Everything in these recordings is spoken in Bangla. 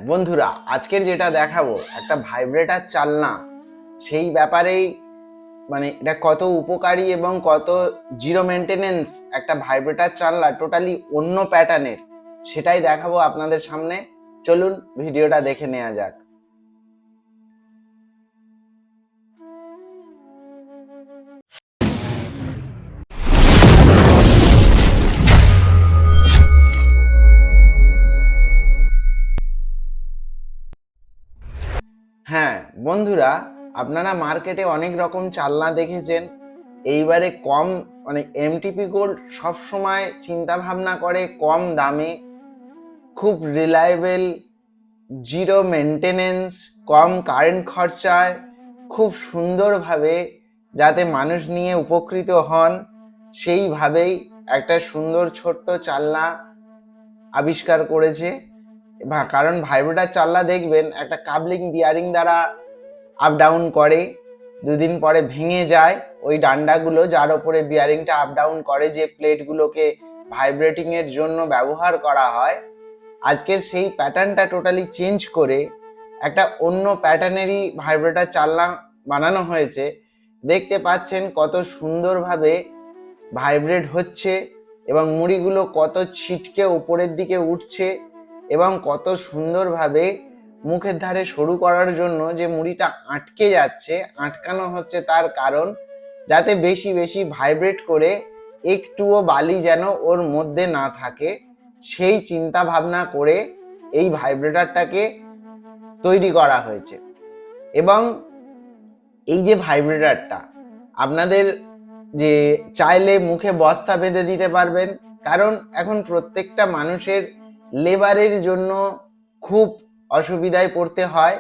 বন্ধুরা, আজকের যেটা দেখাবো একটা ভাইব্রেটার চালনা, সেই ব্যাপারেই এটা কত উপকারী এবং কত জিরো মেনটেনেন্স একটা ভাইব্রেটার চালনা, টোটালি অন্য প্যাটার্নের, সেটাই দেখাবো আপনাদের সামনে। চলুন ভিডিওটা দেখে নেওয়া যাক। হ্যাঁ বন্ধুরা, আপনারা মার্কেটে অনেক রকম চালনা দেখেছেন। এইবারে কম এমটিপি গোল্ড সবসময় চিন্তা ভাবনা করে কম দামে, খুব রিলায়েবল, জিরো মেনটেনেন্স, কম কারেন্ট খরচায় খুব সুন্দরভাবে যাতে মানুষ নিয়ে উপকৃত হন, সেইভাবেই একটা সুন্দর ছোট্ট চালনা আবিষ্কার করেছে। কারণ ভাইব্রেটার চালনা দেখবেন একটা কাবলিং বিয়ারিং দ্বারা আপ ডাউন করে, দুদিন পরে ভেঙে যায় ওই ডান্ডাগুলো, যার ওপরে বিয়ারিংটা আপ ডাউন করে, যে প্লেটগুলোকে ভাইব্রেটিং এর জন্য ব্যবহার করা হয়। আজকের সেই প্যাটার্নটা টোটালি চেঞ্জ করে একটা অন্য প্যাটার্নেরই ভাইব্রেটার চালনা বানানো হয়েছে। দেখতে পাচ্ছেন কত সুন্দরভাবে ভাইব্রেট হচ্ছে এবং মুড়িগুলো কত ছিটকে উপরের দিকে উঠছে এবং কত সুন্দরভাবে মুখের ধারে সরু করার জন্য যে মুড়িটা আটকে যাচ্ছে, আটকানো হচ্ছে তার কারণ যাতে বেশি বেশি ভাইব্রেট করে একটুও বালি যেন ওর মধ্যে না থাকে, সেই চিন্তা ভাবনা করে এই ভাইব্রেটারটাকে তৈরি করা হয়েছে। এবং এই যে ভাইব্রেটারটা আপনাদের যে চাইলে মুখে বস্তা বেঁধে দিতে পারবেন, কারণ এখন প্রত্যেকটা মানুষের লেবারের জন্য খুব অসুবিধায় পড়তে হয়।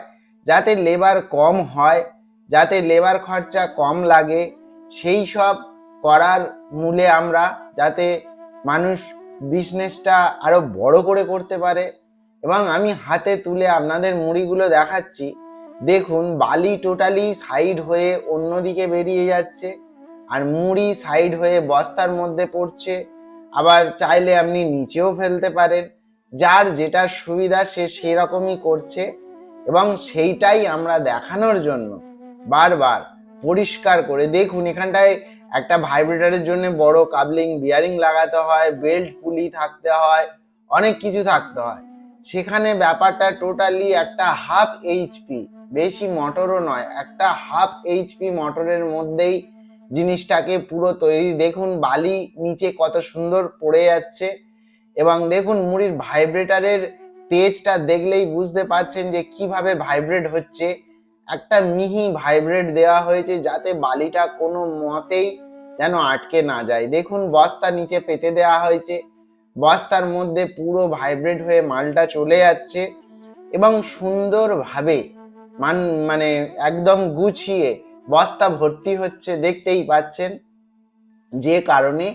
যাতে লেবার কম হয়, যাতে লেবার খরচা কম লাগে, সেই সব করার মূলে আমরা যাতে মানুষ বিজনেসটা আরো বড় করে করতে পারে। এবং আমি হাতে তুলে আপনাদের মুড়িগুলো দেখাচ্ছি। দেখুন, বালি টোটালি সাইড হয়ে অন্যদিকে বেরিয়ে যাচ্ছে আর মুড়ি সাইড হয়ে বস্তার মধ্যে পড়ছে। আবার চাইলে আপনি নিচেও ফেলতে পারেন, যার যেটা সুবিধা সে সেরকমই করছে। এবং সেইটাই আমরা দেখানোর জন্য বারবার পরিষ্কার করে দেখুন, এখানটায় একটা ভাইব্রেটারের জন্য বড় কাবলিং বিয়ারিং লাগাতে হয়, বেল্ট পুলি থাকতে হয়, অনেক কিছু থাকতে হয়। সেখানে ব্যাপারটা টোটালি একটা হাফ এইচপি, বেশি মোটরও নয়, একটা হাফ এইচপি মোটরের মধ্যেই জিনিসটাকে পুরো তৈরি। দেখুন বালি নিচে কত সুন্দর পড়ে যাচ্ছে এবং দেখুন মুড়ির ভাইব্রেটারের তেজটা দেখলেই বুঝতে পারছেন যে কিভাবে ভাইব্রেট হচ্ছে। একটা মিহি ভাইব্রেট দেওয়া হয়েছে যাতে বালিটা কোনো মতেই যেন আটকে না যায়। দেখুন বস্তা নিচে পেতে দেওয়া হয়েছে, বস্তার মধ্যে পুরো ভাইব্রেট হয়ে মালটা চলে যাচ্ছে এবং সুন্দরভাবে মানে একদম গুছিয়ে বস্তা ভর্তি হচ্ছে, দেখতেই পাচ্ছেন। যে কারণে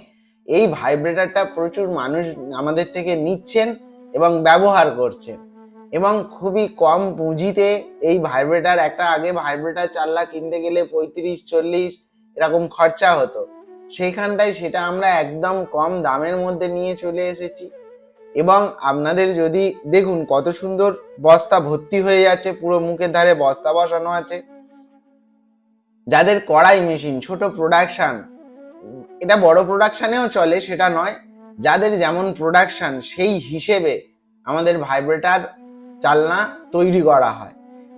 এই ভাইব্রেটারটা প্রচুর মানুষ আমাদের থেকে নিচ্ছেন এবং ব্যবহার করছেন এবং খুবই কম পুঁজিতে এই ভাইব্রেটার, একটা আগে ভাইব্রেটার চালনা কিনতে গেলে 35-40 এরকম খরচা হতো, সেইখানটায় সেটা আমরা একদম কম দামের মধ্যে নিয়ে চলে এসেছি। এবং আপনাদের যদি দেখুন কত সুন্দর বস্তা ভর্তি হয়ে যাচ্ছে, পুরো মুখের ধারে বস্তা বসানো আছে। যাদের কড়াই মেশিন, ছোট প্রোডাকশন, এটা বড় প্রোডাকশনেও চলে সেটা নয়, যাদের যেমন প্রোডাকশন সেই হিসেবে আমাদের ভাইব্রেটার চালনা তৈরি করা হয়।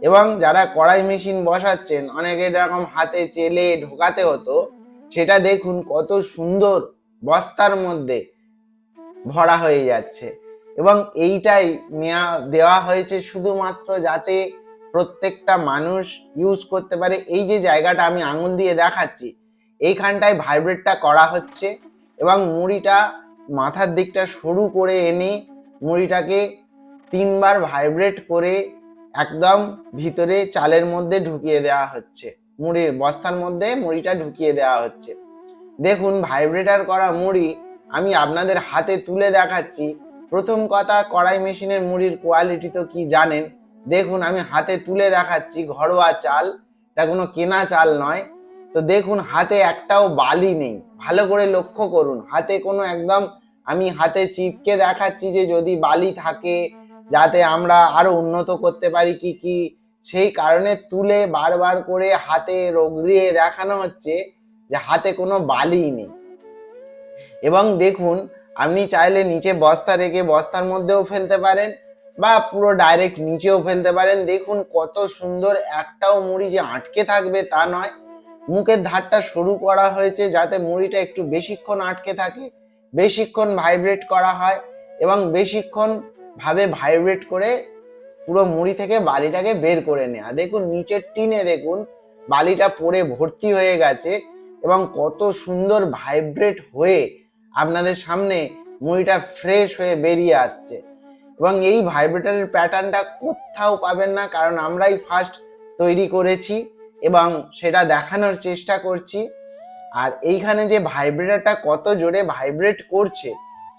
এবং যারা কড়াই মেশিন বসাচ্ছেন, অনেকে এরকম হাতে চেলে ঢোকাতে হতো, সেটা দেখুন কত সুন্দর বস্তার মধ্যে ভরা হয়ে যাচ্ছে। এবং এইটাই দেওয়া হয়েছে শুধুমাত্র যাতে প্রত্যেকটা মানুষ ইউজ করতে পারে। এই যে জায়গাটা আমি আঙুল দিয়ে দেখাচ্ছি, এইখানটায় ভাইব্রেটটা করা হচ্ছে এবং মুড়িটা মাথার দিকটা সরু করে এনে মুড়িটাকে 3বার ভাইব্রেট করে একদম ভিতরে চালের মধ্যে ঢুকিয়ে দেওয়া হচ্ছে, মুড়ির বস্তার মধ্যে মুড়িটা ঢুকিয়ে দেওয়া হচ্ছে। দেখুন ভাইব্রেটার করা মুড়ি আমি আপনাদের হাতে তুলে দেখাচ্ছি। প্রথম কথা, কড়াই মেশিনের মুড়ির কোয়ালিটি তো কি জানেন। দেখুন আমি হাতে তুলে দেখাচ্ছি, ঘরোয়া চাল, এটা কোনো কেনা চাল নয়। তো দেখুন হাতে একটাও বালি নেই, ভালো করে লক্ষ্য করুন। হাতে কোনো একদম, আমি হাতে চিপকে দেখাচ্ছি যে যদি বালি থাকে, যাতে আমরা আরো উন্নত করতে পারি কি কি, সেই কারণে তুলে বারবার করে হাতে রগড়িয়ে দেখানো হচ্ছে যে হাতে কোনো বালি নেই। এবং দেখুন, আপনি চাইলে নিচে বস্তা রেখে বস্তার মধ্যেও ফেলতে পারেন বা পুরো ডাইরেক্ট নিচেও ফেলতে পারেন। দেখুন কত সুন্দর, একটাও মুড়ি যে আটকে থাকবে তা নয়, মুখের ধারটা সরু করা হয়েছে যাতে মুড়িটা একটু বেশিক্ষণ আটকে থাকে, বেশিক্ষণ ভাইব্রেট করা হয় এবং বেশিক্ষণ ভাবে ভাইব্রেট করে পুরো মুড়ি থেকে বালিটাকে বের করে নেওয়া। দেখুন নিচের টিনে দেখুন বালিটা পড়ে ভর্তি হয়ে গেছে এবং কত সুন্দর ভাইব্রেট হয়ে আপনাদের সামনে মুড়িটা ফ্রেশ হয়ে বেরিয়ে আসছে। এবং এই ভাইব্রেটরের প্যাটার্নটা কোথাও পাবেন না, কারণ আমরাই ফার্স্ট তৈরি করেছি এবং সেটা দেখানোর চেষ্টা করছি। আর এইখানে যে ভাইব্রেটরটা কত জোরে ভাইব্রেট করছে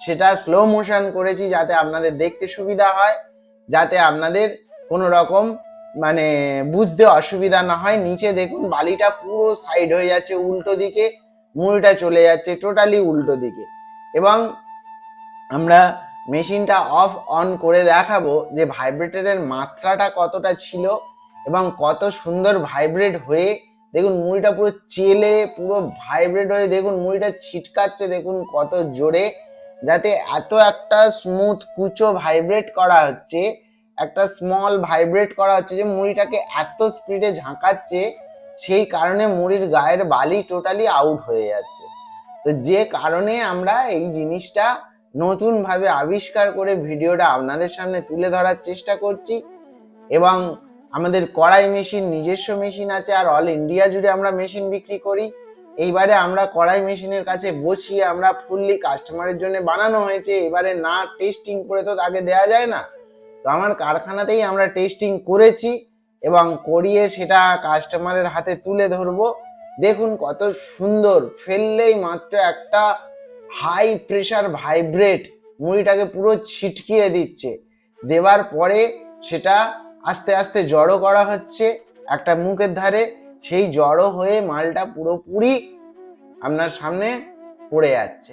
সেটা স্লো মোশন করেছি যাতে আপনাদের দেখতে সুবিধা হয়, যাতে আপনাদের কোনো রকম মানে বুঝতে অসুবিধা না হয়। নিচে দেখুন বালিটা পুরো সাইড হয়ে যাচ্ছে উল্টো দিকে, মুড়িটা চলে যাচ্ছে টোটালি উল্টো দিকে। এবং আমরা মেশিনটা অফ অন করে দেখাবো যে ভাইব্রেটরের মাত্রাটা কতটা ছিল এবং কত সুন্দর ভাইব্রেট হয়ে দেখুন মুড়িটা পুরো চেলে পুরো ভাইব্রেট হয়ে দেখুন মুড়িটা ছিটকাচ্ছে দেখুন কত জোরে, যাতে এত একটা স্মুথ কুচো ভাইব্রেট করা হচ্ছে, একটা স্মল ভাইব্রেট করা হচ্ছে যে মুড়িটাকে এত স্পিডে ঝাঁকাচ্ছে, সেই কারণে মুড়ির গায়ের বালি টোটালি আউট হয়ে যাচ্ছে। তো যে কারণে আমরা এই জিনিসটা নতুন ভাবে আবিষ্কার করে ভিডিওটা আপনাদের সামনে তুলে ধরার চেষ্টা করছি। এবং আমাদের কড়াই মেশিন, নিজস্ব মেশিন আছে, আর অল ইন্ডিয়া জুড়ে আমরা মেশিন বিক্রি করি। এইবারে আমরা কড়াই মেশিনের কাছে বসিয়ে আমরা ফুললি কাস্টমারের জন্য বানানো হয়েছে, এবারে না টেস্টিং করে তো তাকে দেয়া যায় না। তো আমার কারখানাতেই আমরা টেস্টিং করেছি এবং করিয়ে সেটা কাস্টমারের হাতে তুলে ধরবো। দেখুন কত সুন্দর, ফেললেই মাত্র একটা হাই প্রেসার ভাইব্রেট মুড়িটাকে পুরো ছিটকিয়ে দিচ্ছে। দেওয়ার পরে সেটা আস্তে আস্তে জড়ো করা হচ্ছে একটা মুখের ধারে, সেই জড়ো হয়ে মালটা পুরোপুরি আপনার সামনে পড়ে যাচ্ছে।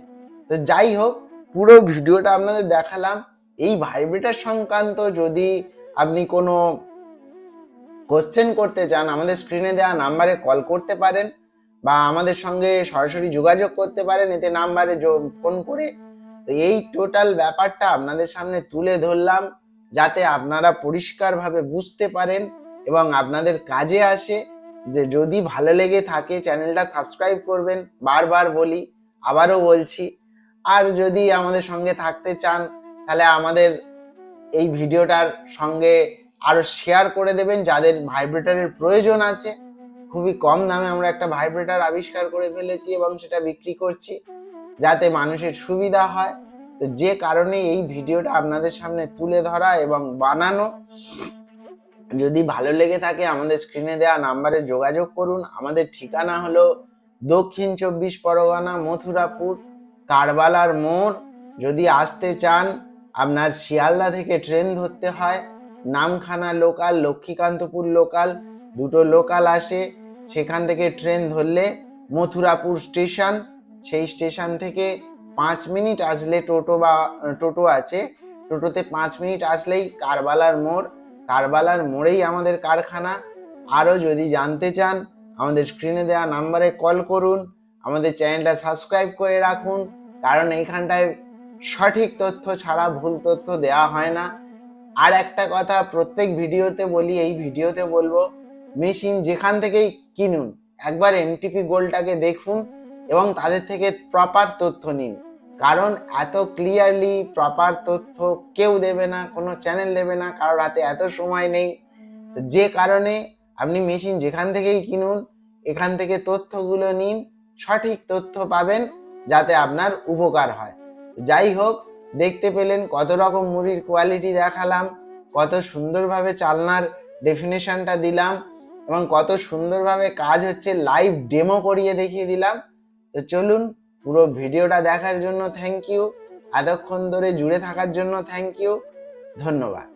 তো যাই হোক, পুরো ভিডিওটা আপনাদের দেখালাম। এই ভাইব্রেটার সংক্রান্ত যদি আপনি কোনো কোশ্চেন করতে চান, আমাদের স্ক্রিনে দেওয়া নাম্বারে কল করতে পারেন বা আমাদের সঙ্গে সরাসরি যোগাযোগ করতে পারেন এতে নাম্বারে ফোন করে। তো এই টোটাল ব্যাপারটা আপনাদের সামনে তুলে ধরলাম যাতে আপনারা পরিষ্কারভাবে বুঝতে পারেন এবং আপনাদের কাজে আসে। যে যদি ভালো লেগে থাকে চ্যানেলটা সাবস্ক্রাইব করবেন, বারবার বলি, আবারও বলছি। আর যদি আমাদের সঙ্গে থাকতে চান তাহলে আমাদের এই ভিডিওটার সঙ্গে আরো শেয়ার করে দেবেন যাদের ভাইব্রেটরের প্রয়োজন আছে। খুবই কম দামে আমরা একটা ভাইব্রেটর আবিষ্কার করে ফেলেছি এবং সেটা বিক্রি করছি যাতে মানুষের সুবিধা হয়। তো যে কারণে এই ভিডিওটা আপনাদের সামনে তুলে ধরা এবং বানানো। যদি ভালো লেগে থাকে আমাদের স্ক্রিনে দেওয়া নাম্বারে যোগাযোগ করুন। আমাদের ঠিকানা হলো দক্ষিণ 24 পরগনা, মথুরাপুর, কারবালার মোড়। যদি আসতে চান আপনার শিয়ালদা থেকে ট্রেন ধরতে হয়, নামখানা লোকাল, লক্ষ্মীকান্তপুর লোকাল, দুটো লোকাল আসে। সেখান থেকে ট্রেন ধরলে মথুরাপুর স্টেশন, সেই স্টেশন থেকে 5 মিনিট আসলে টোটো আছে, টোটোতে 5 মিনিট আসলেই কারবালার মোড়, কারবালার মোড়েই আমাদের কারখানা। আরও যদি জানতে চান আমাদের স্ক্রিনে দেওয়া নাম্বারে কল করুন, আমাদের চ্যানেলটা সাবস্ক্রাইব করে রাখুন, কারণ এইখানটায় সঠিক তথ্য ছাড়া ভুল তথ্য দেওয়া হয় না। আর একটা কথা প্রত্যেক ভিডিওতে বলি, এই ভিডিওতে বলবো, মেশিন যেখান থেকেই কিনুন একবার এমটিপি গোল্ডটাকে দেখুন এবং তাদের থেকে প্রপার তথ্য নিন, কারণ এত ক্লিয়ারলি প্রপার তথ্য কেউ দেবে না, কোনো চ্যানেল দেবে না, কারোর হাতে এত সময় নেই। যে কারণে আপনি মেশিন যেখান থেকেই কিনুন এখান থেকে তথ্যগুলো নিন, সঠিক তথ্য পাবেন যাতে আপনার উপকার হয়। যাই হোক, দেখতে পেলেন কত রকম মুড়ির কোয়ালিটি দেখালাম, কত সুন্দরভাবে চালনার ডেফিনেশনটা দিলাম এবং কত সুন্দরভাবে কাজ হচ্ছে লাইভ ডেমো করিয়ে দেখিয়ে দিলাম। তো চলুন, পুরো ভিডিওটা দেখার জন্য থ্যাংক ইউ, এতক্ষণ ধরে জুড়ে থাকার জন্য থ্যাংক ইউ, ধন্যবাদ।